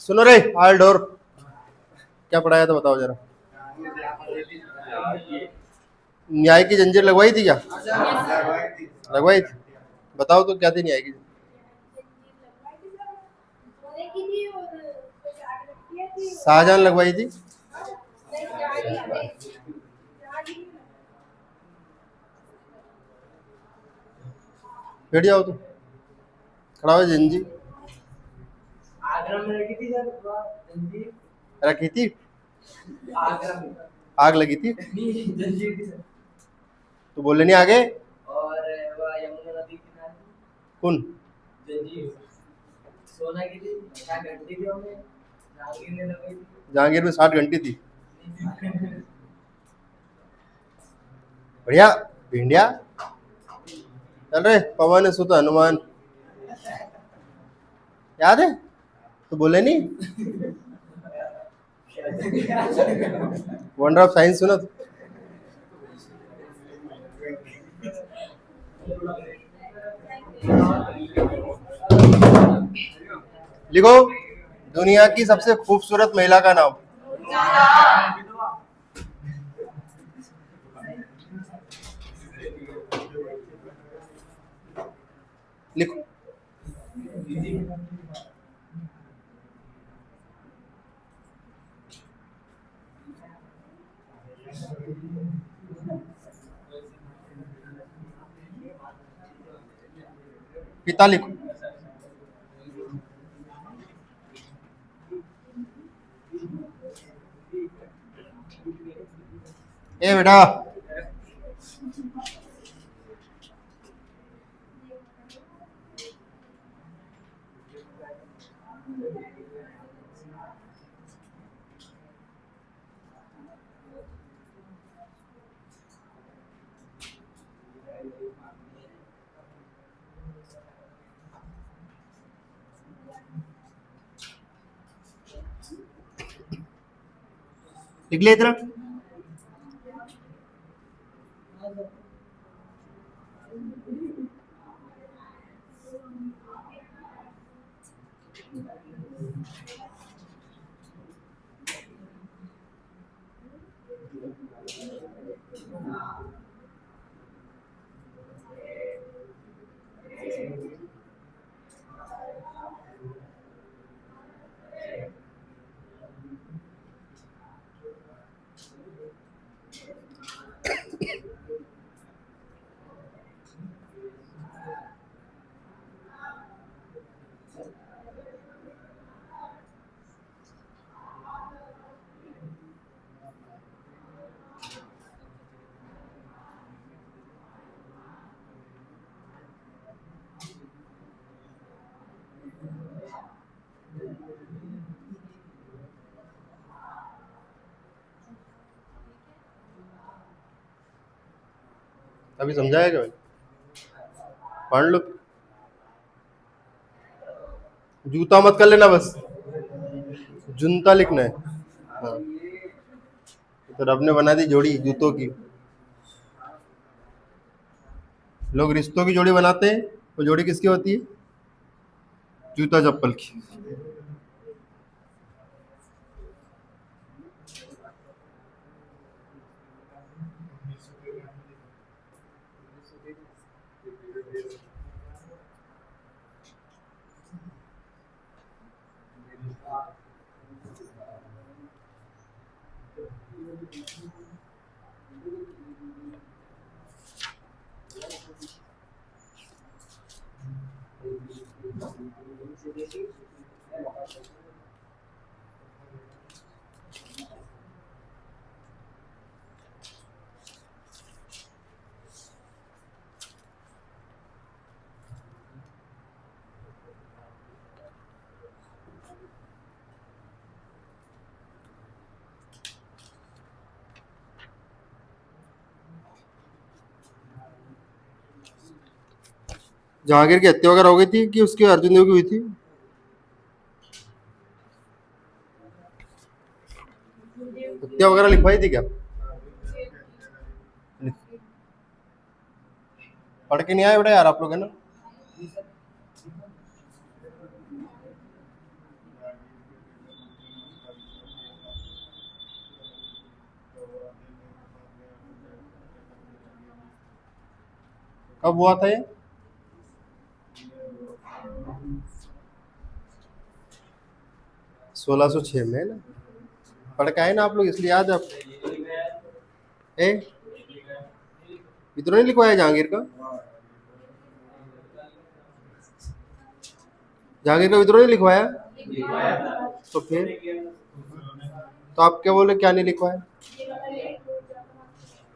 सुनो रे हाल डोर, क्या पढ़ाया था बताओ जरा। न्याय की जंजीर लगवाई थी क्या? लगवाई थी। बताओ तो क्या थी न्याय की शाहजहां लगवाई थी। बैठ जाओ तो, खड़ा हो जंजीर रखी थी, आग लगी थी तो बोले नहीं आगे। कौन? जहांगीर में 60 घंटी थी। बढ़िया। भिंडिया चल रहे पवन सुत हनुमान, याद है? तो बोले नहीं। वंडर ऑफ साइंस सुना तो? लिखो दुनिया की सबसे खूबसूरत महिला का नाम। लिखो। पिता लिखो। ए बेटा, लिख ले इतना। अभी समझाया क्या भाई? पढ़ लो। जूता मत कर लेना बस, जुनता लिखना है। हाँ, तो रब ने बना दी जोड़ी जूतों की। लोग रिश्तों की जोड़ी बनाते हैं, वो जोड़ी किसकी होती है? जूता चप्पल की। जहांगीर की हत्या वगैरह हो गई थी कि उसकी अर्जुन देव की हुई थी? हत्या वगैरह लिखवाई थी क्या? पढ़ के नहीं आए बेटा यार आप लोग, है ना? कब हुआ था ये? 1606 में है ना। पढ़ के आए ना आप लोग, इसलिए याद है आपको। ए, इतना नहीं लिखवाया जहांगीर का? जहांगीर का विद्रोह नहीं लिखवाया? तो फिर तो आप क्या बोले क्या नहीं लिखवाया?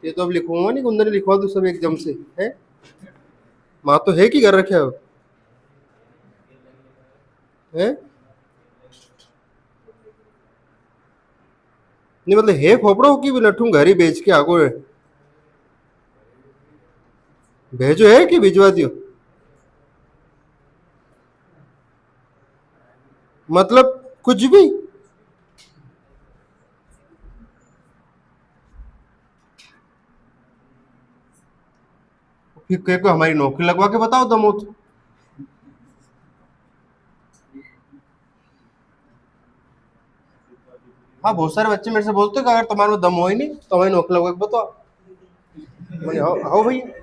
ये तो अब लिखवाऊंगा नहीं, कुंदन लिखवा दो सब एकदम से है। माँ तो है कि घर रखे हो है? नहीं मतलब है खोपड़ो की भी नठू घर ही बेच के आगो है। भेजो है कि भिजवा दियो? मतलब कुछ भी। फिर कह को हमारी नौकरी लगवा के बताओ दमो तो। हाँ बहुत सारे बच्चे मेरे से बोलते हैं कि अगर तुम्हारे में दम हो ही नहीं तो हमारी नौकरी लगवा के बताओ। मैंने आओ आओ भैया।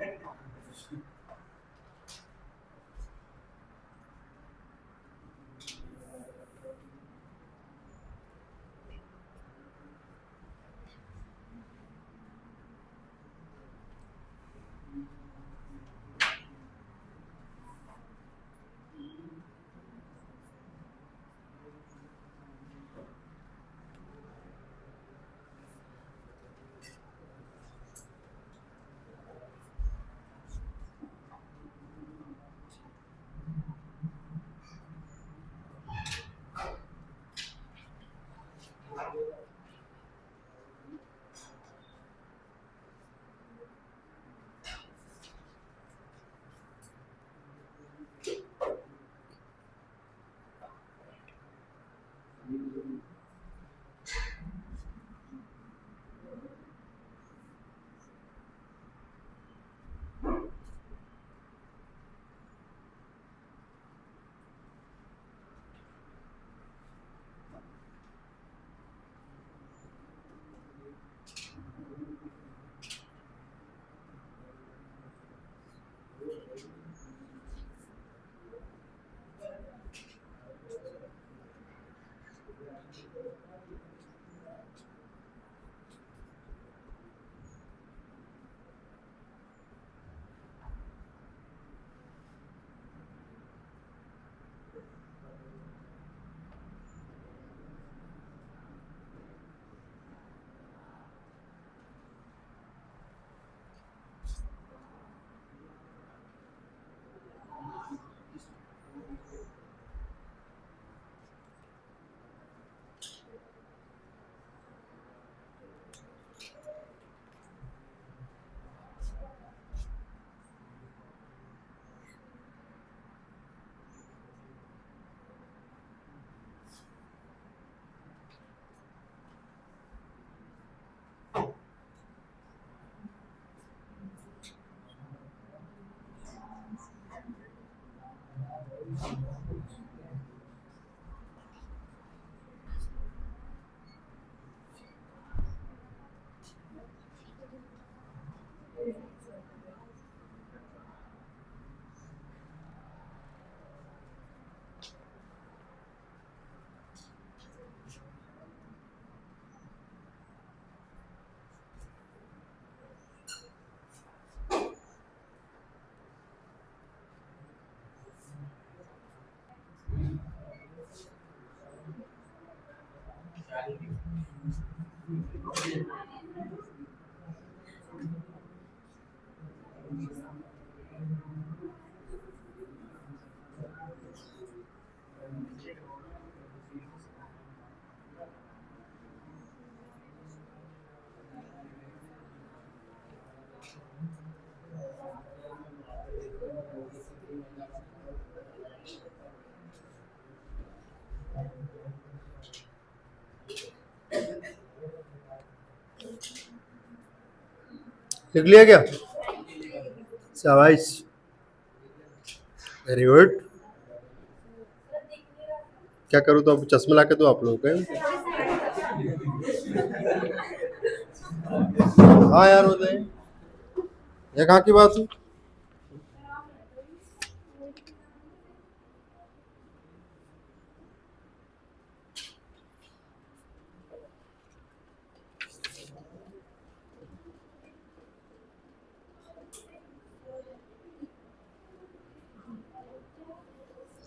लिख लिया क्या? शाबाश, वेरी गुड। क्या करूँ तो अब चश्मे ला के दो आप लोगों के? हाँ यार उदय, ये कहाँ की बात है?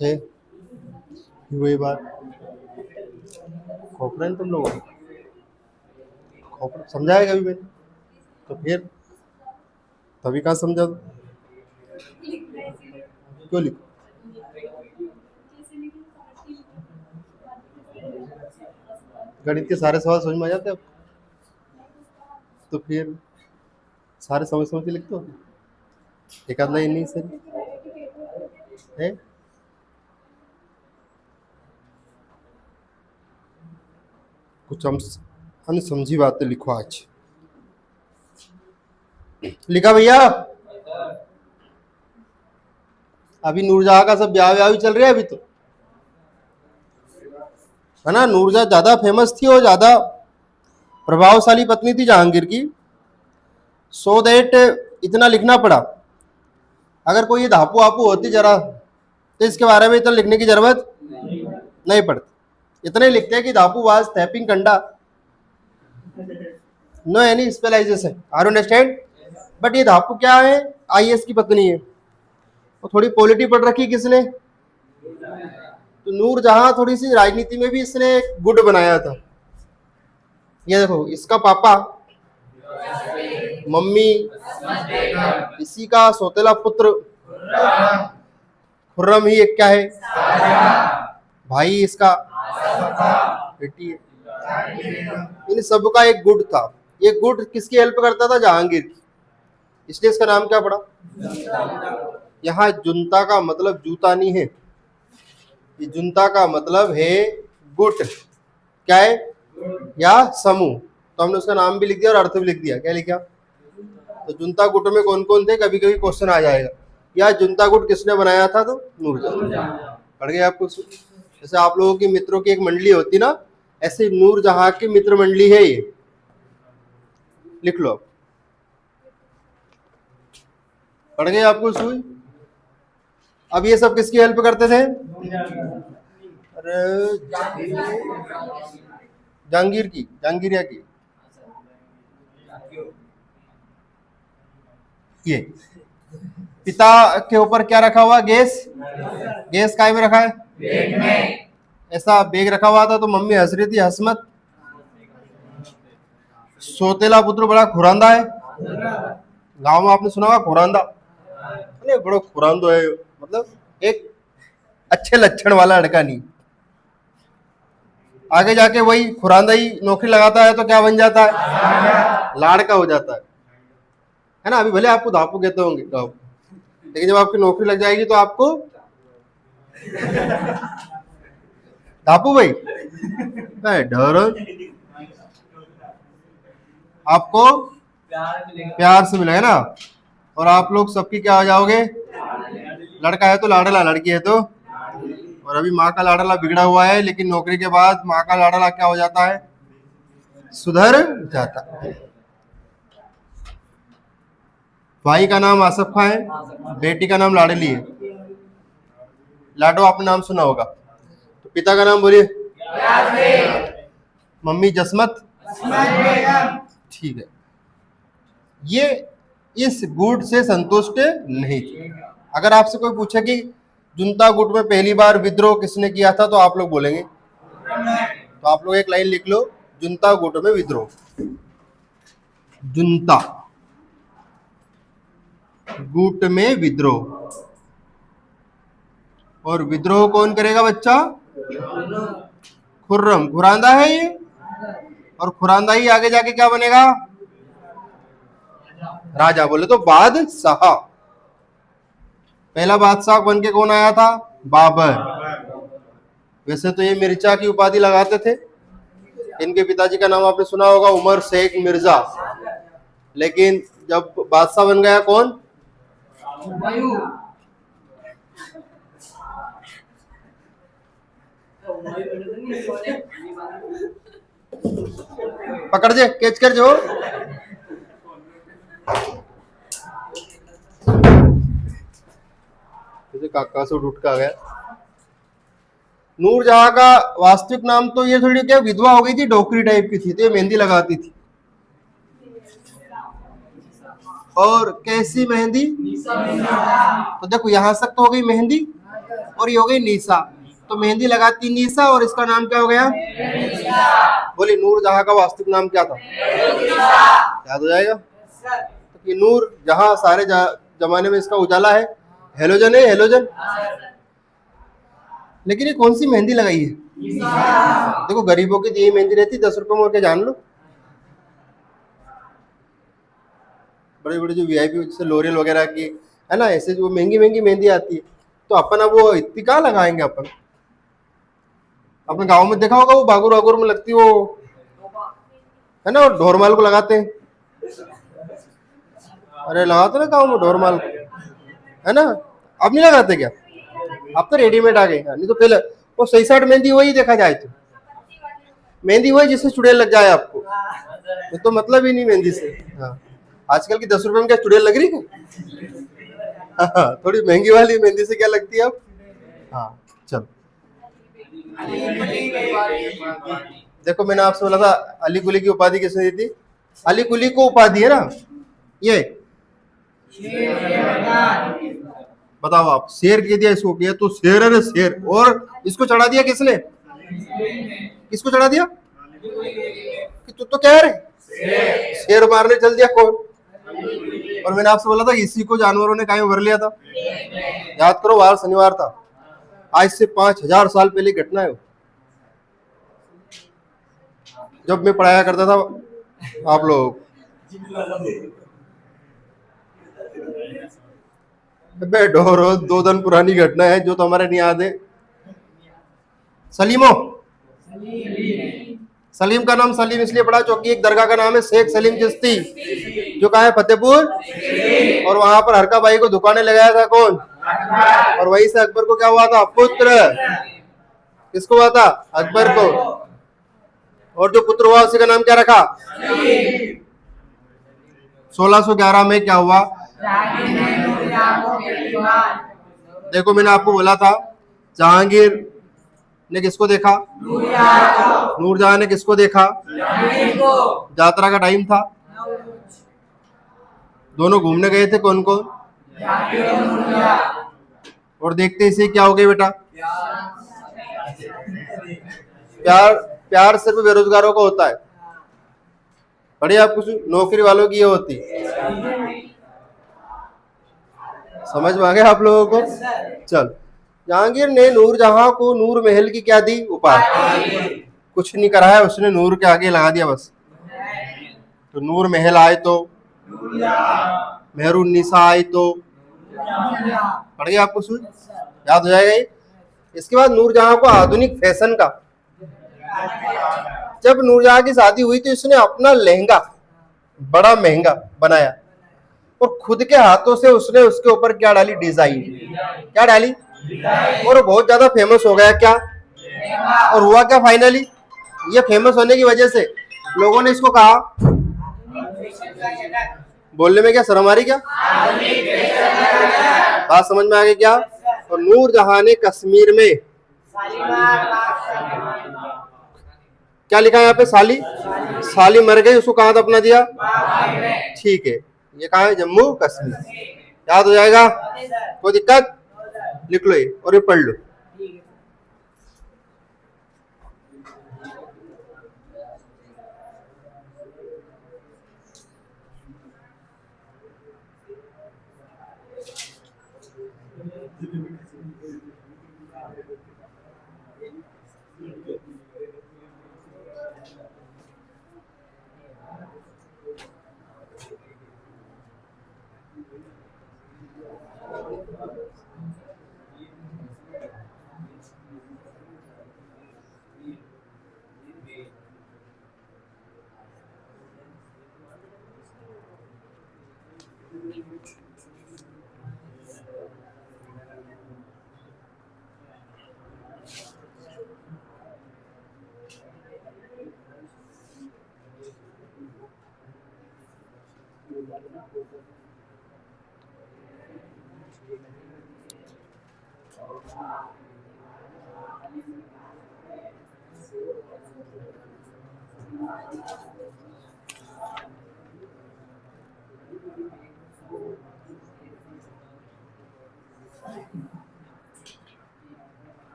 है वही बात। खोपड़ा है तुम लोगों को, खोपड़ा समझाया कभी मैंने? तो फिर तभी कहाँ समझा दो? क्यों लिखो? गणित के सारे सवाल समझ में आ जाते हैं आपको? तो फिर सारे समझ समझ के लिखते हो? एक आध लाइन नहीं सर है? कुछ हम अनसमझी बातें लिखो आज। लिखा भैया? अभी नूरजहां का सब ब्याह व्याह भी चल रहा है अभी तो, है ना? नूरजहां ज्यादा फेमस थी और ज्यादा प्रभावशाली पत्नी थी जहांगीर की, सो दैट इतना लिखना पड़ा। अगर कोई ये धापू वापू होती जरा तो इसके बारे में इतना लिखने की जरूरत नहीं पड़ती। इतने लिखते हैं कि धापू वाज टैपिंग कंडा, no any specialization, or understand. But ये धापू क्या है? आईएएस की पत्नी है। और थोड़ी पॉलिटी पढ़ रखी किसने? तो नूरजहां थोड़ी सी राजनीति में भी इसने गुड बनाया था। ये देखो, इसका पापा, मम्मी, इसी का सौतेला पुत्र खुर्रम ही एक क्या है, भाई इसका बेटी है। इन सब का एक गुड था। ये गुड किसकी हेल्प करता था? जहांगीर की। इसलिए इसका नाम क्या पड़ा? यहाँ जुनता का मतलब जूता नहीं है, ये जुनता का मतलब है गुट। क्या है? या समूह। तो हमने उसका नाम भी लिख दिया और अर्थ भी लिख दिया। क्या लिखा? तो जुनता गुट में कौन कौन थे? कभी कभी क्वेश्चन आ जाएगा, या जुनता गुट किसने बनाया था? तो नूरजहां। पढ़ गए आपको? जैसे आप लोगों की मित्रों की एक मंडली होती ना, ऐसे नूरजहां की मित्र मंडली है ये। लिख लो। पढ़ गए आपको सुई? अब ये सब किसकी हेल्प करते थे? अरे जहांगीर की, जहांगीरिया की। ये पिता के ऊपर क्या रखा हुआ? गैस। गैस काय में रखा है? बैग में। ऐसा बैग रखा हुआ था तो मम्मी हंस रही थी, हंस मत। सौतेला पुत्र बड़ा खुरांदा है। गांव में आपने सुना होगा खुरांदा, अरे बड़ा खुरांदो है, मतलब एक अच्छे लक्षण वाला लड़का नहीं। आगे जाके वही खुरांदा ही नौकरी लगाता है तो क्या बन जाता है? लाड़का हो जाता है ना? अभी भले आपको धापू कहते होंगे गाँव, लेकिन जब आपकी नौकरी लग जाएगी तो आपको धापू भाई डर, आपको प्यार से मिलेगा ना। और आप लोग सबकी क्या हो जाओगे? लड़का है तो लाडला, लड़की है तो। और अभी माँ का लाडला बिगड़ा हुआ है, लेकिन नौकरी के बाद माँ का लाडला क्या हो जाता है? सुधर जाता है। भाई का नाम आसफ खां है, बेटी का नाम लाडली है। लाडो आपने नाम सुना होगा। तो पिता का नाम बोलिए? मम्मी जसमत। ठीक है। ये इस गुट से संतुष्ट नहीं थे। अगर आपसे कोई पूछे कि जुनता गुट में पहली बार विद्रोह किसने किया था, तो आप लोग बोलेंगे। तो आप लोग एक लाइन लिख लो, जुनता गुट में विद्रोह। जुनता गुट में विद्रोह। और विद्रोह कौन करेगा बच्चा? खुर्रम। खुरांदा है ये, और खुरांदा ही आगे जाके क्या बनेगा? राजा। बोले तो बादशाह। पहला बादशाह बन के कौन आया था? बाबर। वैसे तो ये मिर्जा की उपाधि लगाते थे। इनके पिताजी का नाम आपने सुना होगा, उमर शेख मिर्जा। लेकिन जब बादशाह बन गया कौन? पकड़ जे, कैच कर जो। काका से उठ का गया। नूरजहां का वास्तविक नाम तो ये थोड़ी क्या विधवा हो गई थी, डोकरी टाइप की थी, तो ये मेहंदी लगाती थी। और कैसी मेहंदी? तो देखो यहां तक तो हो गई मेहंदी, और ये हो गई निशा। तो मेहंदी लगाती निशा और इसका नाम क्या हो गया? बोले नूर जहां का वास्तविक नाम क्या था? याद हो जाएगा। तो ये नूर जहां सारे जमाने में इसका उजाला है, हेलोजन है, हेलोजन। लेकिन ये कौन सी मेहंदी लगाई है? देखो गरीबों की यही मेहंदी रहती, 10 रुपए में, के जान लो। बड़े बड़े जो वीआईपी जैसे लोरियल वगैरह की है ना, ऐसे जो महंगी महंगी मेहंदी आती है, तो अपन अब वो इतनी कहाँ लगाएंगे अपन? अपने गांव में देखा होगा वो बागुर वागुर में लगती वो है ना, ढोरमाल को लगाते हैं। अरे लगाते ना गाँव में ढोरमाल को, है ना। अब नहीं लगाते क्या? अब तो रेडीमेड आ गए। नहीं तो पहले वो सही साइड मेहंदी वही देखा जाए तो मेहंदी वही जिससे चुड़ैल लग जाए आपको, ये तो मतलब ही नहीं मेहंदी से। हाँ, आजकल की 10 रुपए में क्या चुड़ैल लग रही है? हाँ, थोड़ी महंगी वाली मेहंदी से क्या लगती है अब? हाँ, चल। देखो मैंने आपसे बोला था अली कुली की उपाधि किसने दी थी? अली कुली को उपाधि है ना ये। बताओ आप, शेर कह दिया इसको, किया तो शेर है ना शेर। और इसको चढ़ा दिया किसने? किसको चढ़ा दिया? कि तू तो कह रहे शेर मारने चल दिया कौन? और मैंने आपसे बोला था इसी को जानवरों ने काहे भर लिया था? याद करो, वार शनिवार था, आज से 5000 साल पहले घटना है। जब मैं पढ़ाया करता था आप लोग, ढोरो 2 दिन पुरानी घटना है जो तो हमारे नहीं याद है। सलीमो, सलीम का नाम सलीम इसलिए पड़ा क्योंकि एक दरगाह का नाम है शेख सलीम चिश्ती, जो कहा है फतेहपुर। और वहां पर हरका भाई को दुकानें लगाया था कौन? और वहीं से अकबर को क्या हुआ था? पुत्र। किसको हुआ था? अकबर को। और जो पुत्र हुआ उसी का नाम क्या रखा? 1611 में क्या हुआ? देखो मैंने आपको बोला था जहांगीर ने किसको देखा? नूरजहां ने किसको देखा? यात्रा का टाइम था, दोनों घूमने गए थे कौन कौन? और देखते ही से क्या हो गया बेटा? प्यार, प्यार सिर्फ बेरोजगारों को होता है, बढ़िया कुछ नौकरी वालों की ये होती। समझ में आ गया आप लोगों को? चल, जहांगीर ने नूरजहां को नूर महल की क्या दी? उपाधि। कुछ नहीं करा है उसने, नूर के आगे लगा दिया बस। तो नूर महल आए तो, मेहरून निसा आई तो, पड़ गया आपको सूझ, याद हो जाएगा ये। इसके बाद नूरजहां को आधुनिक फैशन का, जब नूरजहां की शादी हुई तो इसने अपना लहंगा बड़ा महंगा बनाया और खुद के हाथों से उसने उसके ऊपर क्या डाली? डिजाइन। क्या डाली? और बहुत ज्यादा फेमस हो गया क्या? और हुआ क्या फाइनली? ये फेमस होने की वजह से लोगों ने इसको कहा, बोलने में क्या शर्म आ रही? क्या बात समझ में आ गई क्या? और नूरजहां ने कश्मीर में क्या लिखा है यहाँ पे? साली। साली मर गई, उसको कहां दफना दिया? ठीक है, ये कहा है? जम्मू कश्मीर। याद हो जाएगा, कोई दिक्कत? लिख लो ये और ये पढ़ लो।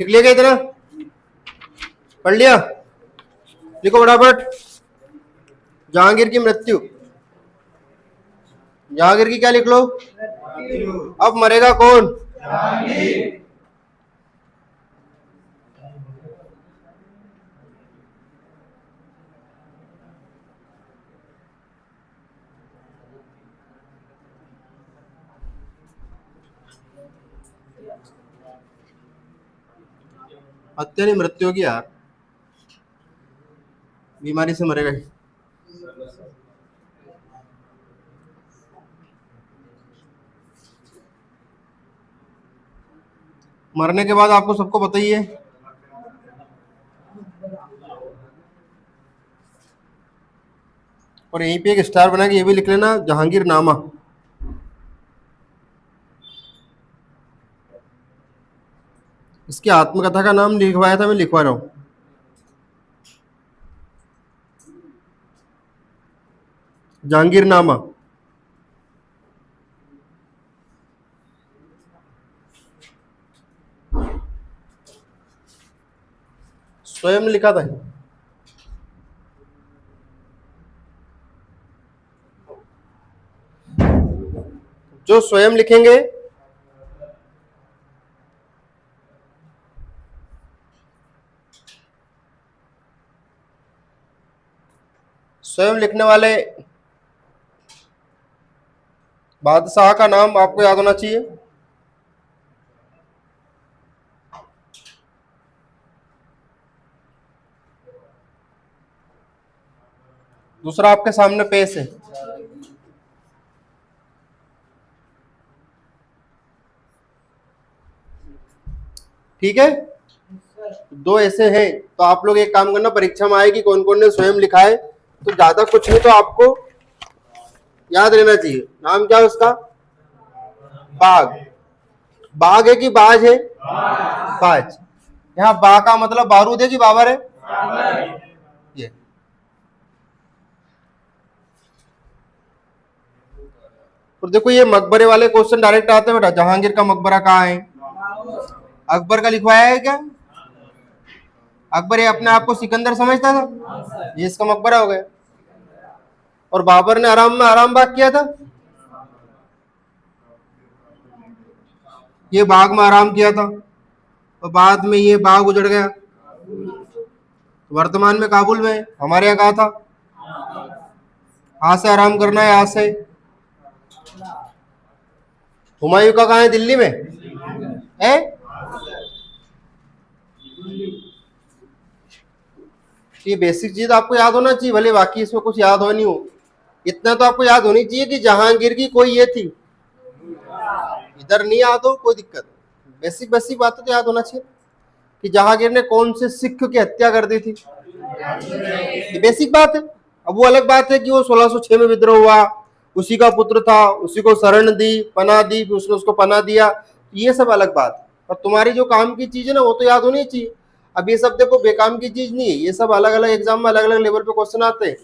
लिख लिया क्या इतना? पढ़ लिया? लिखो फटाफट। जहांगीर की मृत्यु। जहांगीर की क्या लिख लो? अब मरेगा कौन? हत्या नहीं, मृत्यु होगी यार, बीमारी से मरेगा ही। मरने के बाद आपको सबको पता ही है। और यहीं पे एक स्टार बना के ये भी लिख लेना, जहांगीर नामा। इसकी आत्मकथा का नाम लिखवाया था, मैं लिखवा रहा हूं। जहांगीर नामा। स्वयं लिखा था। जो स्वयं लिखेंगे स्वयं लिखने वाले बादशाह का नाम आपको याद होना चाहिए। दूसरा आपके सामने पेश है। ठीक है, दो ऐसे हैं, तो आप लोग एक काम करना, परीक्षा में आएगी कौन कौन ने स्वयं लिखा है, तो ज्यादा कुछ नहीं तो आपको याद रहना चाहिए। नाम क्या है उसका? बाघ। बाघ है कि बाज है? बाज। यहाँ बा का मतलब बारूद है कि बाबर है? ये तो देखो, ये मकबरे वाले क्वेश्चन डायरेक्ट आते हैं बेटा। जहांगीर का मकबरा कहाँ है? अकबर का लिखवाया है क्या? अकबर ये अपने आप को सिकंदर समझता था, ये इसका मकबरा हो गया। और बाबर ने आराम में आराम बाग किया था, ये बाग में आराम किया था, और बाद में ये बाग उजड़ गया। वर्तमान में काबुल में, हमारे यहाँ कहा था हाथ से आराम करना है, हाथ से। हुमायूं का कहाँ है? दिल्ली में है। ये बेसिक चीज आपको याद होना चाहिए, भले बाकी इसमें कुछ याद हो नहीं हो, इतना तो आपको याद होनी चाहिए कि जहांगीर की कोई ये थी। इधर नहीं याद हो कोई दिक्कत, बेसिक बेसिक बातें तो याद होना चाहिए कि जहांगीर ने कौन से सिख की हत्या कर दी थी। ये बेसिक बात है। अब वो अलग बात है कि वो 1606 में विद्रोह हुआ, उसी का पुत्र था, उसी को शरण दी, पनाह दी, फिर उसने उसको पनाह दिया, ये सब अलग बात है। और तुम्हारी जो काम की चीज है ना, वो तो याद होनी चाहिए। अब ये सब देखो बेकाम की चीज नहीं है, ये सब अलग अलग एग्जाम में अलग अलग लेवल पे क्वेश्चन आते हैं।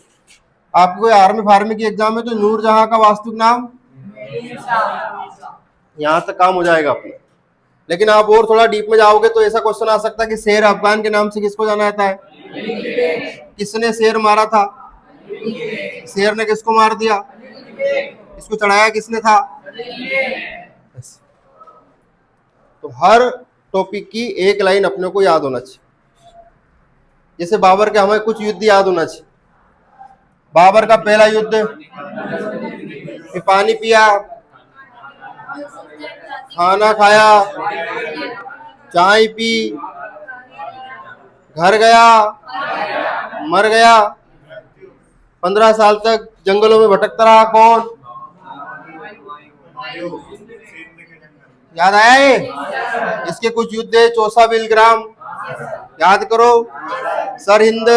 आपको आर्मी फार्मी की एग्जाम में तो नूरजहां का वास्तविक नाम, यहाँ तक काम हो जाएगा अपना। लेकिन आप और थोड़ा डीप में जाओगे तो ऐसा क्वेश्चन आ सकता है कि शेर अफगान के नाम से किसको जाना जाता है? किसने शेर मारा था? शेर ने किसको मार दिया? इसको चढ़ाया किसने था? तो हर टॉपिक की एक लाइन अपने को याद होना चाहिए। जैसे बाबर के हमें कुछ युद्ध याद होना चाहिए। बाबर का पहला युद्ध, पानी पिया, खाना खाया, चाय पी, घर गया, मर गया, 15 साल तक जंगलों में भटकता रहा। कौन? याद आया ये? इसके कुछ युद्ध है, चौसा बिलग्राम, याद करो, सरहिंद,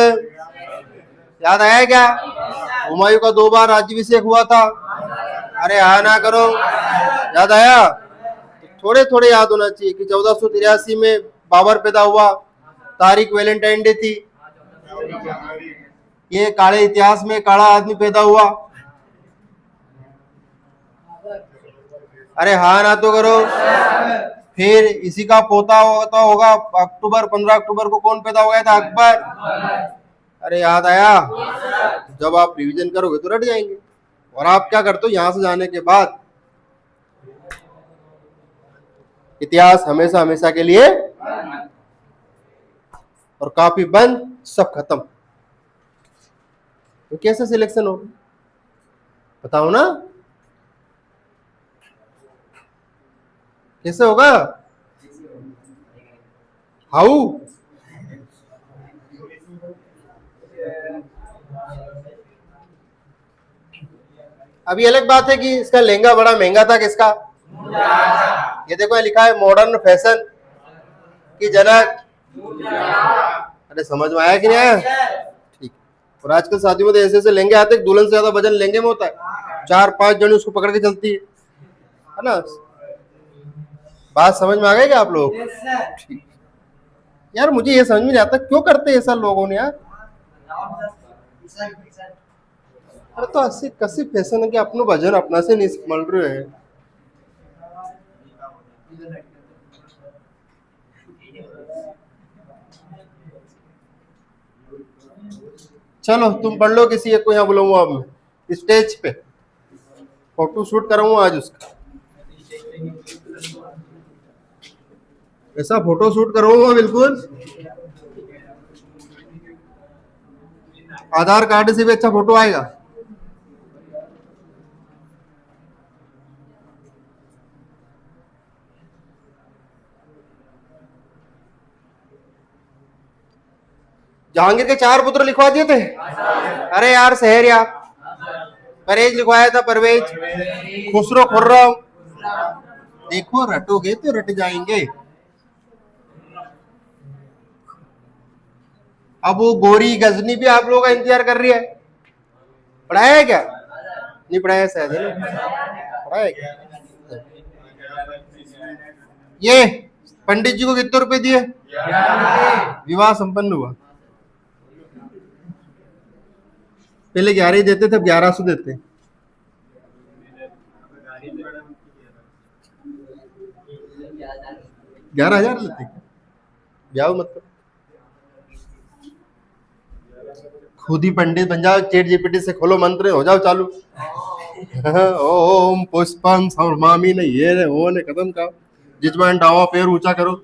याद आया क्या? हुमायूं का 2 बार राज्याभिषेक हुआ था, अरे हाँ ना करो, याद आया? थोड़े थोड़े याद होना चाहिए कि 1483 में बाबर पैदा हुआ, तारीख वैलेंटाइन डे थी, ये काले इतिहास में काला आदमी पैदा हुआ। अरे हाँ ना तो करो। फिर इसी का पोता होता होगा अक्टूबर 15 अक्टूबर को कौन पैदा हो गया था? अकबर। अरे याद आया? जब आप रिवीजन करोगे तो रट जाएंगे। और आप क्या करते हो यहां से जाने के बाद? इतिहास हमेशा हमेशा के लिए और कॉपी बंद, सब खत्म। तो कैसे सिलेक्शन होगा बताओ ना, कैसे होगा? हाउ? अभी अलग बात है कि इसका लहंगा बड़ा महंगा था, किसका? ये देखो लिखा है मॉडर्न फैशन की जनक। अरे समझ में आया कि नहीं आया? ठीक। और आजकल शादियों में तो ऐसे ऐसे लहंगे आते हैं, दुल्हन से ज्यादा वजन लहंगे में होता है, 4-5 जने उसको पकड़ के चलती है ना? बात समझ में आ गई क्या आप लोग? ठीक। यार मुझे ये समझ में नहीं आता क्यों करते हैं ऐसा लोगों ने यार। अरे तो अस्सी कसी फैशन है कि अपनो वजन अपना से नहीं संभल रहे हैं। चलो तुम पढ़ लो किसी एक को, यहाँ बुलाऊंगा अब मैं स्टेज पे, फोटो शूट कराऊंगा आज उसका, ऐसा फोटो शूट कराऊंगा बिल्कुल, आधार कार्ड से भी अच्छा फोटो आएगा। जहांगीर के 4 पुत्र लिखवा दिए थे। अरे यार शहर यार, परवेज लिखवाया था, परवेज, खुसरो खुर्रम। देखो रटोगे तो रट जाएंगे। अब वो गोरी गजनी भी आप लोगों का इंतजार कर रही है। पढ़ाया है क्या? नहीं पढ़ाया शायद, है ना? पढ़ाया है क्या? ये पंडित जी को कितने रुपए दिए? विवाह संपन्न हुआ। पहले 11 ही देते थे, अब 1100 देते हैं। 11,000 लेते हैं ब्याह मतलब। खुद ही पंडित बन जाओ, चैट जीपीटी से खोलो मंत्र, हो जाओ चालू। ओम पुष्पम सर्वमामि ने ये ने वो ने खत्म का जिजमान डावा पैर ऊंचा करो।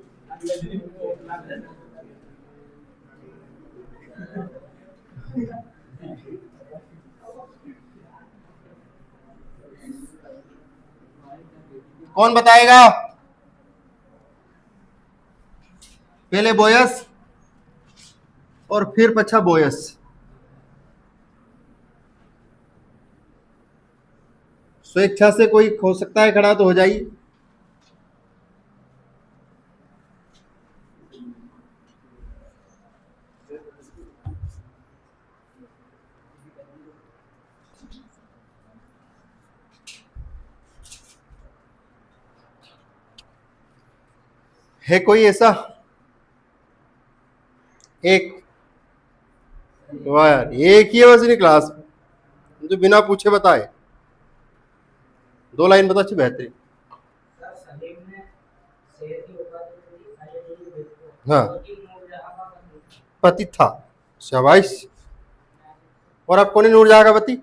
कौन बताएगा? पहले बोयस और फिर पछा बोयस। स्वेच्छा से कोई हो सकता है खड़ा तो हो जाइए। है कोई ऐसा? एक, वाह यार, एक ही है बस क्लास में जो बिना पूछे बताए। 2 लाइन बता अच्छी बेहतरीन। हाँ पति था, शाबाश। और अब कौन है नूरजहां का पति?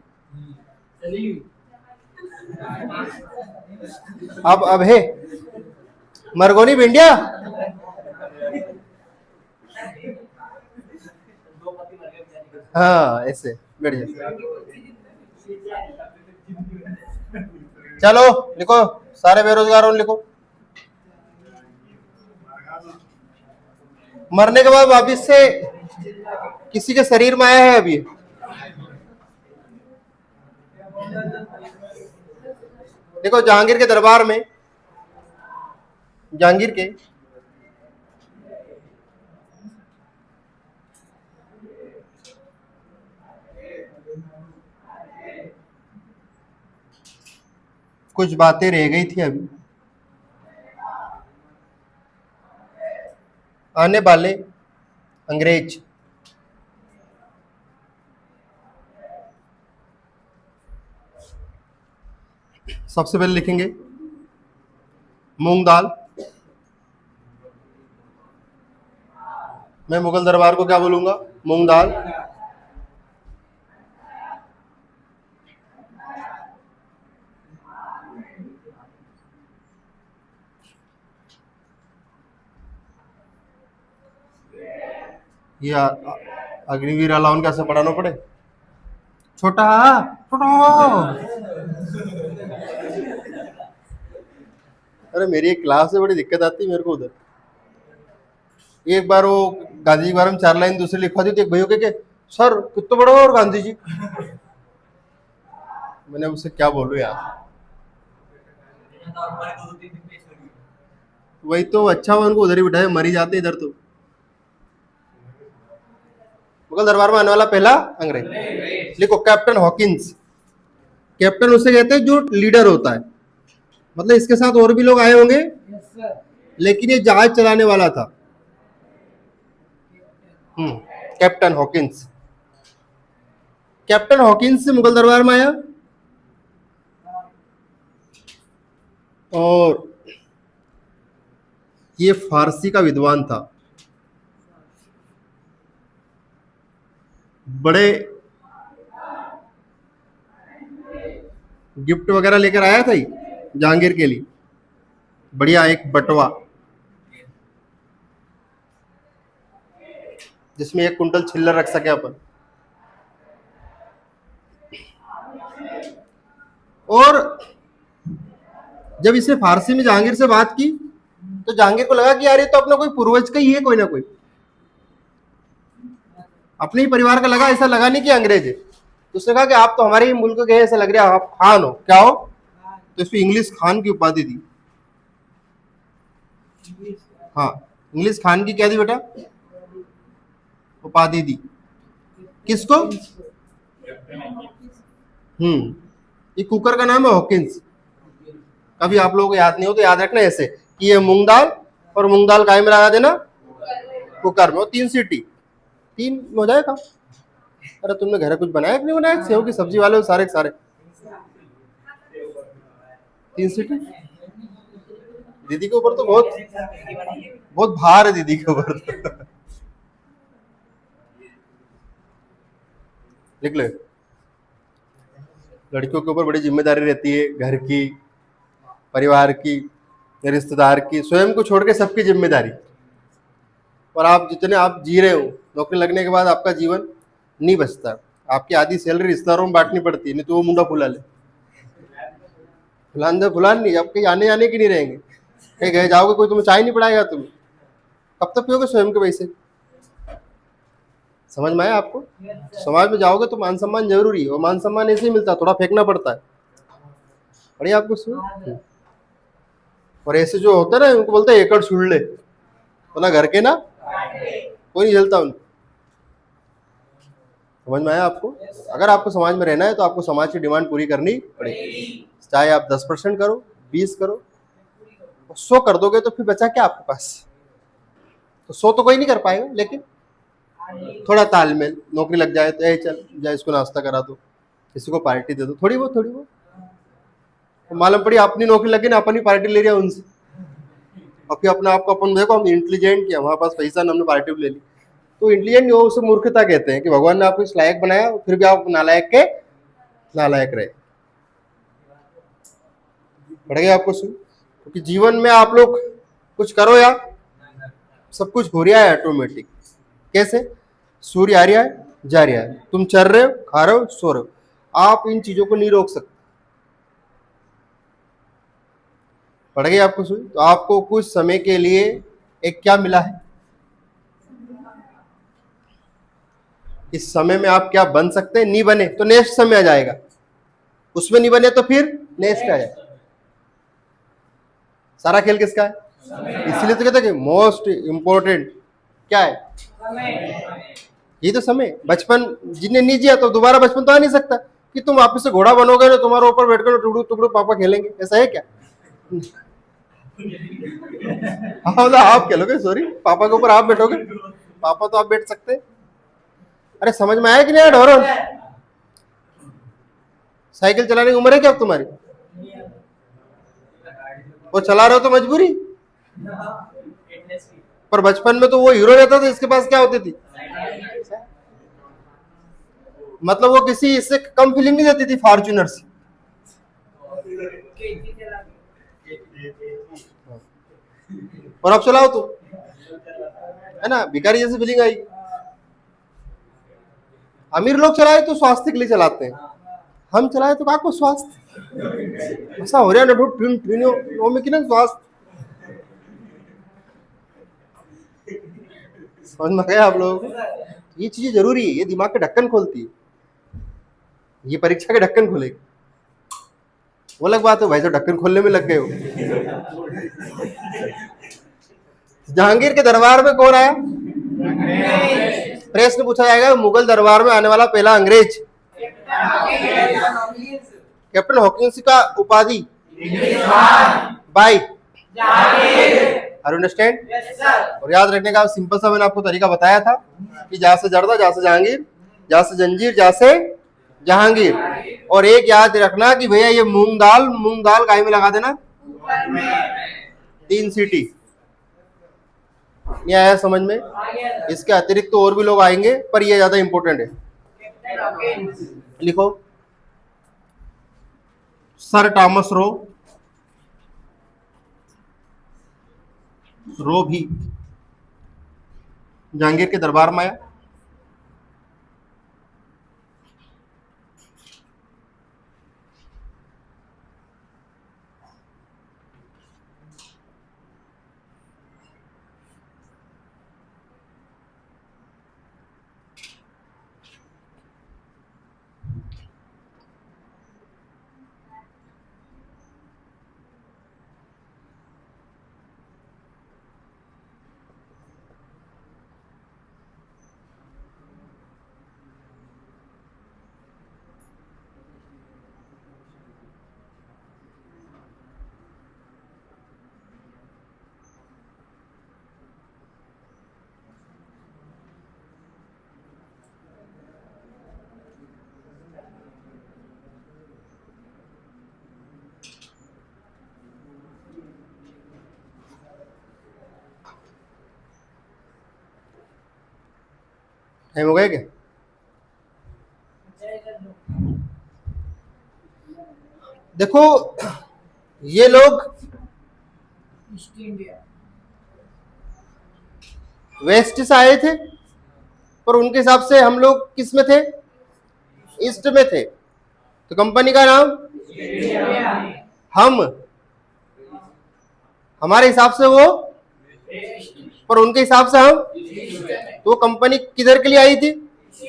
अब है मरगोनी भिंडिया। हाँ ऐसे बढ़िया। चलो लिखो, सारे बेरोजगारों ने लिखो। मरने के बाद वापिस से किसी के शरीर में आया है अभी? देखो जहांगीर के दरबार में, जहांगीर के कुछ बातें रह गई थी अभी। आने वाले अंग्रेज सबसे पहले लिखेंगे मूंग दाल, मैं मुगल दरबार को क्या बोलूंगा? मूंग दाल। ये अग्निवीर अलाउन कैसे पढ़ाना पड़े? छोटा छोटा। अरे मेरी एक क्लास से बड़ी दिक्कत आती है मेरे को उधर। एक बार वो गांधी जी के बारे में 4 लाइन दूसरी लिखवा दी थी, एक भैया के सर कितना बड़ा और गांधी जी। मैंने उससे क्या बोलूं यार। वही तो अच्छा हुआ उनको उधर ही बिठाए, मरी जाते इधर तो। मुगल दरबार में आने वाला पहला अंग्रेज, लिखो कैप्टन हॉकिंस। कैप्टन उसे कहते हैं जो लीडर होता है, मतलब इसके साथ और भी लोग आए होंगे लेकिन ये जहाज चलाने वाला था। Captain Hawkins. कैप्टन हॉकिंस से मुगल दरबार में आया और ये फारसी का विद्वान था। बड़े गिफ्ट वगैरह लेकर आया था जहांगीर के लिए, बढ़िया एक बटवा जिसमें 1 कुंटल छिल्लर रख सके अपन। और जब इसने फारसी में जहांगीर से बात की तो जहांगीर को लगा कि यार ये तो अपना कोई पूर्वज का ही है, कोई ना कोई अपने ही परिवार का लगा, ऐसा लगा नहीं कि अंग्रेज है। तो उसने कहा कि आप तो हमारे ही मुल्क के ऐसा लग रहा है, आप खान हो, क्या हो? तो इसको इंग्लिश खान की उपाधि दी। हाँ, इंग्लिश खान की क्या दी बेटा? उपाधि दी। किसको? ये कुकर का नाम है हॉकिंस। कभी आप लोगों को याद नहीं हो तो याद रखना ऐसे कि ये मूंग दाल, और मूंग दाल काय में लगा देना? कुकर में। 3 सीटी, 3 हो जाएगा। अरे तुमने घर कुछ बनाया कि नहीं बनाया? सेव की सब्जी वाले सारे के सारे 3 सीटी। दीदी के ऊपर तो बहुत बहुत भार है दीदी के ऊपर तो। लिख ले, लड़कियों के ऊपर बड़ी जिम्मेदारी रहती है, घर की, परिवार की, रिश्तेदार की, स्वयं को छोड़ के सबकी जिम्मेदारी। और आप जितने आप जी रहे हो, नौकरी लगने के बाद आपका जीवन नहीं बचता। आपकी आधी सैलरी रिश्तेदारों में बांटनी पड़ती है, नहीं तो वो मुंडा फुला ले। फुलान नहीं, आप कहीं आने जाने की नहीं रहेंगे, कहीं गए जाओगे कोई तुम्हें चाय नहीं पड़ाएगा, तुम कब तक पियोगे स्वयं के पैसे? समझ में आया आपको? समाज में जाओगे तो मान सम्मान जरूरी है, और मान सम्मान ऐसे ही मिलता है, थोड़ा फेंकना पड़ता है। बढ़िया आपको सुन। और ऐसे जो होता है ना, उनको बोलते हैं एकड़ छुड़ ले, तो ना घर के ना कोई नहीं झेलता उनको। समझ में आया आपको? अगर आपको समाज में रहना है तो आपको समाज की डिमांड पूरी करनी पड़ेगी। चाहे आप 10% करो, 20 करो, 100 कर दोगे तो फिर बचा क्या आपके पास? तो 100 तो कोई नहीं कर पाएगा, लेकिन थोड़ा तालमेल, नौकरी लग जाए तो चल जा इसको नाश्ता करा दो, किसी को पार्टी दे दो, थोड़ी बहुत तो मालूम पड़ी अपनी नौकरी लगी ना, अपनी पार्टी ले रही है उनसे, और फिर अपने आप को अपन देखो हम इंटेलिजेंट किया, हमारे पास पैसा हमने पार्टी ले ली। तो इंटेलिजेंट नहीं हो, उसे मूर्खता कहते हैं कि भगवान ने आपको इस लायक बनाया फिर भी आप नालायक के नालायक रहे। पड़ गया आपको सुन? क्योंकि जीवन में आप लोग कुछ करो या सब कुछ हो रहा है ऑटोमेटिक। कैसे? सूर्य आ रहा है, जा रहा है, तुम चल रहे हो, खा रहे हो, सो रहे हो, आप इन चीजों को नहीं रोक सकते। पड़ गई आपको सुन? तो आपको कुछ समय के लिए एक क्या मिला है, इस समय में आप क्या बन सकते हैं, नहीं बने तो नेक्स्ट समय आ जाएगा, उसमें नहीं बने तो फिर नेक्स्ट आएगा। सारा खेल किसका है? इसलिए तो कहते हैं कि मोस्ट इंपॉर्टेंट क्या है? ये तो समय। बचपन जिन्हें नहीं जिया तो दोबारा बचपन तो आ नहीं सकता कि तुम वापस से घोड़ा बनोगे ना, तुम्हारे ऊपर बैठकर टुकड़ू टुकड़ू पापा खेलेंगे, ऐसा है क्या? हाँ आप खेलोगे, सॉरी, पापा के ऊपर आप बैठोगे, पापा तो आप बैठ सकते हैं। अरे समझ में आया कि नहीं ढोरो? साइकिल चलाने की उम्र है क्या अब तुम्हारी? वो चला रहे हो तो मजबूरी, पर बचपन में तो वो हीरो रहता था, इसके पास क्या होती थी? मतलब वो किसी इससे कम फीलिंग नहीं देती थी फॉर्च्यूनर से। और अब चलाओ तो, है ना, भिखारी जैसी फीलिंग आई। अमीर लोग चलाए तो स्वास्थ्य के लिए चलाते हैं, हम चलाए तो काको स्वास्थ्य ऐसा हो रहा है ना, कि ना स्वास्थ्य। समझ में गया आप लोगों को? ये चीजें जरूरी है, ये दिमाग के ढक्कन खोलती है, ये परीक्षा के ढक्कन खोलेगी। वो अलग बात है भाई, तो ढक्कन खोलने में लग गए हो। जहांगीर के दरबार में कौन आया? प्रश्न पूछा जाएगा, मुगल दरबार में आने वाला पहला अंग्रेज। कैप्टन हॉकिंस का उपाधि बाई, आर अंडरस्टैंड? और याद रखने का सिंपल सा मैंने आपको तरीका बताया था कि जहां से जर्दा, जहां से जहांगीर, जहां से जंजीर, जहां से जहांगीर। और एक याद रखना कि भैया ये मूंग दाल गाय में लगा देना, 3 सीटी। नहीं आया समझ में? इसके अतिरिक्त तो और भी लोग आएंगे, पर ये ज्यादा इंपॉर्टेंट है। लिखो, सर टॉमस रो भी जहांगीर के दरबार में आया। टाइम हो गया क्या? देखो, ये लोग वेस्ट से आए थे, पर उनके हिसाब से हम लोग किस में थे? ईस्ट में थे। तो कंपनी का नाम हम, हमारे हिसाब से वो, पर उनके हिसाब से हम। तो कंपनी किधर के लिए आई थी?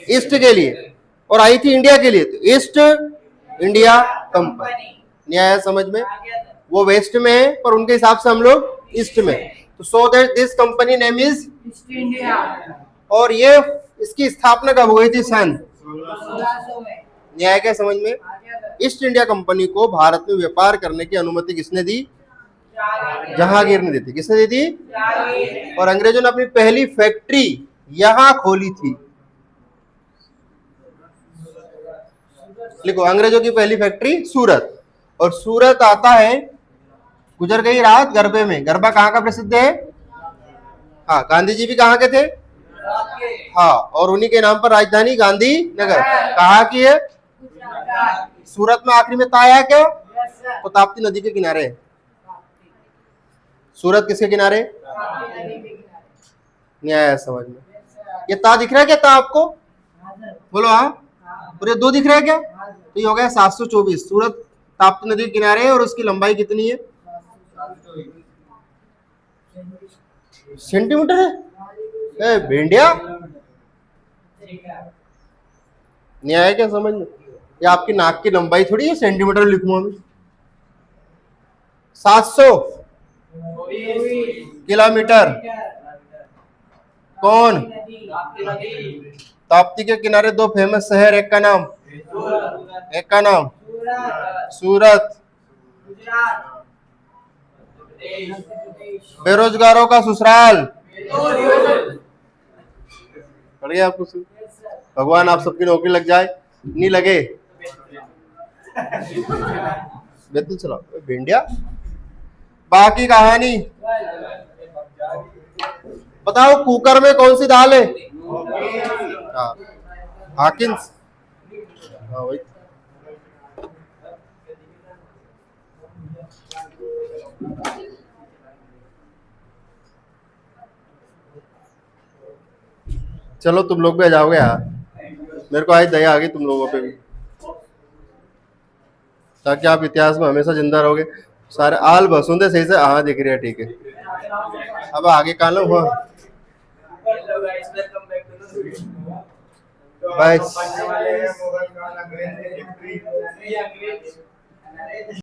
ईस्ट के लिए, और आई थी इंडिया के लिए, तो ईस्ट इंडिया कंपनी। नहीं आया समझ में? वो वेस्ट में है, पर उनके हिसाब से हम लोग ईस्ट में। तो so that this company name is east India. और ये इसकी स्थापना कब हुई थी? सन 1600 में। नहीं आया क्या समझ में? ईस्ट इंडिया कंपनी को भारत में व्यापार करने की अनुमति किसने दी? जहांगीर ने दी थी। किसने दी थी? और अंग्रेजों ने अपनी पहली फैक्ट्री यहां खोली थी। लिखो, अंग्रेजों की पहली फैक्ट्री सूरत। और सूरत आता है, गुजर गई रात गरबे में। गरबा कहाँ का प्रसिद्ध है? हाँ, गांधी जी भी कहाँ के थे? हाँ, और उन्हीं के नाम पर राजधानी गांधी नगर। कहाँ की है? सूरत में आखिरी में ता आया क्या? तो ताप्ती नदी के किनारे है। सूरत किसके किनारे? नहीं आया समझ में? ये ता दिख रहा है क्या? ता आपको बोलो। हाँ, और ये 2 दिख रहा है क्या? तो ये हो गया 724। सूरत ताप्ती नदी के किनारे है, और उसकी लंबाई कितनी है? सेंटीमीटर है? भेंडिया, नहीं आया क्या समझ में? ये आपकी नाक की लंबाई थोड़ी है, सेंटीमीटर लिखूंगा मैं। 700 किलोमीटर। कौन? ताप्ती के किनारे 2 फेमस शहर, एक का नाम सूरत, बेरोजगारों का ससुराल। पड़ गया आपको? भगवान आप सबकी नौकरी लग जाए, नहीं लगे बेतुल चलाओ भिंडिया। बाकी कहानी बताओ कुकर में कौन सी दाल है? हाँ, हाकिंस। हाँ वही। चलो तुम लोग भी आ जाओगे यार, मेरे को आज दया आ गई तुम लोगों पे भी, ताकि आप इतिहास में हमेशा जिंदा रहोगे। सारे आल बसुंदे सही से, हाँ दिख रही है, ठीक है। अब आगे कहाँ लो? हाँ बस